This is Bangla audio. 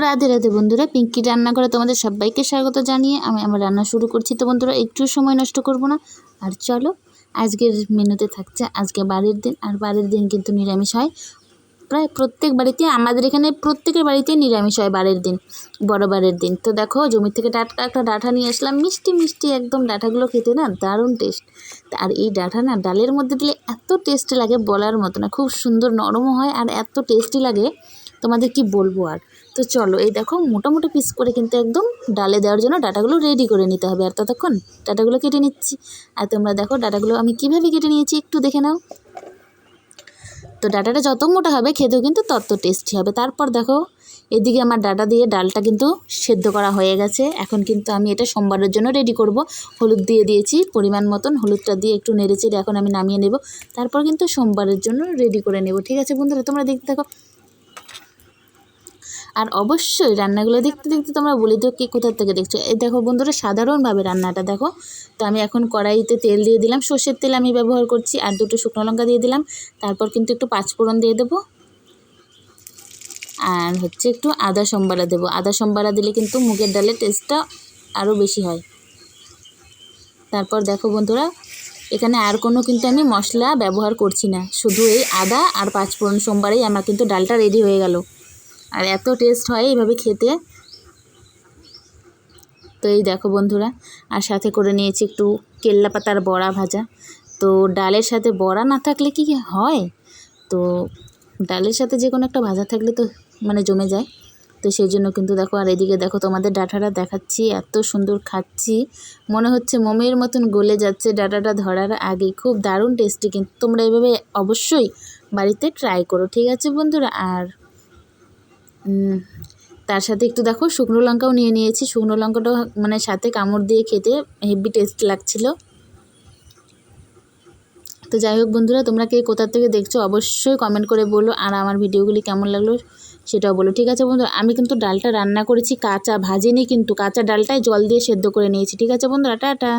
রাধে রাধে বন্ধুরা, পিঙ্কি রান্না করে তোমাদের সবাইকে স্বাগত জানিয়ে আমি আমার রান্না শুরু করছি। তো বন্ধুরা, একটু সময় নষ্ট করব না, আর চলো আজকের মেনুতে থাকছে। আজকে বাড়ির দিন, আর বাড়ির দিন কিন্তু নিরামিষ হয় প্রায় প্রত্যেক বাড়িতে। আমাদের এখানে প্রত্যেকের বাড়িতে নিরামিষ হয় বাড়ির দিন, বড় বাড়ির দিন। তো দেখো, জমি থেকে টাটকা একটা ডাঁটা নিয়ে আসলাম, মিষ্টি মিষ্টি একদম। ডাঁটাগুলো খেতে না দারুণ টেস্ট। আর এই ডাঁটা না ডালের মধ্যে দিলে এত টেস্টি লাগে বলার মতো না, খুব সুন্দর নরমও হয় আর এত টেস্টি লাগে তোমাদের কি বলবো আর। তো চলো, এই দেখো মোটামুটি পিস করে কিন্তু একদম ডালে দেওয়ার জন্য ডাটাগুলো রেডি করে নিতে হবে। আর ততক্ষণ ডাটাগুলো কেটে নিচ্ছি। আর তোমরা দেখো ডাটাগুলো আমি কীভাবে কেটে নিয়েছি একটু দেখে নাও। তো ডাটাটা যত মোটা হবে খেতেও কিন্তু তত টেস্টি হবে। তারপর দেখো, এদিকে আমার ডাটা দিয়ে ডালটা কিন্তু সেদ্ধ করা হয়ে গেছে। এখন কিন্তু আমি এটা সোমবারের জন্য রেডি করব। হলুদ দিয়ে দিয়েছি পরিমাণ মতন, হলুদটা দিয়ে একটু নেড়েচেড়ে এখন আমি নামিয়ে নেব। তারপর কিন্তু সোমবারের জন্য রেডি করে নেব। ঠিক আছে বন্ধুরা, তোমরা দেখতে থাকো। আর অবশ্যই রান্নাগুলো দেখতে দেখতে তোমরা বলে দিও কে কোথার থেকে দেখছো। এই দেখো বন্ধুরা, সাধারণভাবে রান্নাটা দেখো। তো আমি এখন কড়াইতে তেল দিয়ে দিলাম, সর্ষের তেল আমি ব্যবহার করছি, আর দুটো শুকনো লঙ্কা দিয়ে দিলাম। তারপর কিন্তু একটু পাঁচফোড়ন দিয়ে দেবো, আর হচ্ছে একটু আদা সম্বারা দেবো। আদা সম্বারা দিলে কিন্তু মুগের ডালের টেস্টটা আরও বেশি হয়। তারপর দেখো বন্ধুরা, এখানে আর কোনো কিন্তু আমি মশলা ব্যবহার করছি না, শুধু এই আদা আর পাঁচফোড়ন সম্বারেই আমার কিন্তু ডালটা রেডি হয়ে গেল। আর এত টেস্ট হয় এইভাবে খেতে। তো এই দেখো বন্ধুরা, আর সাথে করে নিয়েছি একটু কেল্লা পাতার বড়া ভাজা। তো ডালের সাথে বড়া না থাকলে কি হয়, তো ডালের সাথে যে কোনো একটা ভাজা থাকলে তো মানে জমে যায়। তো সেই জন্য কিন্তু দেখো, আর এদিকে দেখো তোমাদের ডাঁটাটা দেখাচ্ছি, এত সুন্দর খাচ্ছি, মনে হচ্ছে মোমের মতন গলে যাচ্ছে ডাঁটাটা ধরার আগেই। খুব দারুণ টেস্টি, কিন্তু তোমরা এভাবে অবশ্যই বাড়িতে ট্রাই করো। ঠিক আছে বন্ধুরা। আর তার সাথে একটু দেখো শুকনো লঙ্কাও নিয়ে নিয়েছি। শুকনো লঙ্কাটাও মানে সাথে কামড় দিয়ে খেতে হেভি টেস্ট লাগছিল। তো যাই হোক বন্ধুরা, তোমরা কে কোথা থেকে দেখছো অবশ্যই কমেন্ট করে বলো, আর আমার ভিডিওগুলি কেমন লাগলো সেটাও বলো। ঠিক আছে বন্ধুরা, আমি কিন্তু ডালটা রান্না করেছি কাঁচা, ভাজিনি কিন্তু, কাঁচা ডালটাই জল দিয়ে সেদ্ধ করে নিয়েছি। ঠিক আছে বন্ধুরা, টাটা।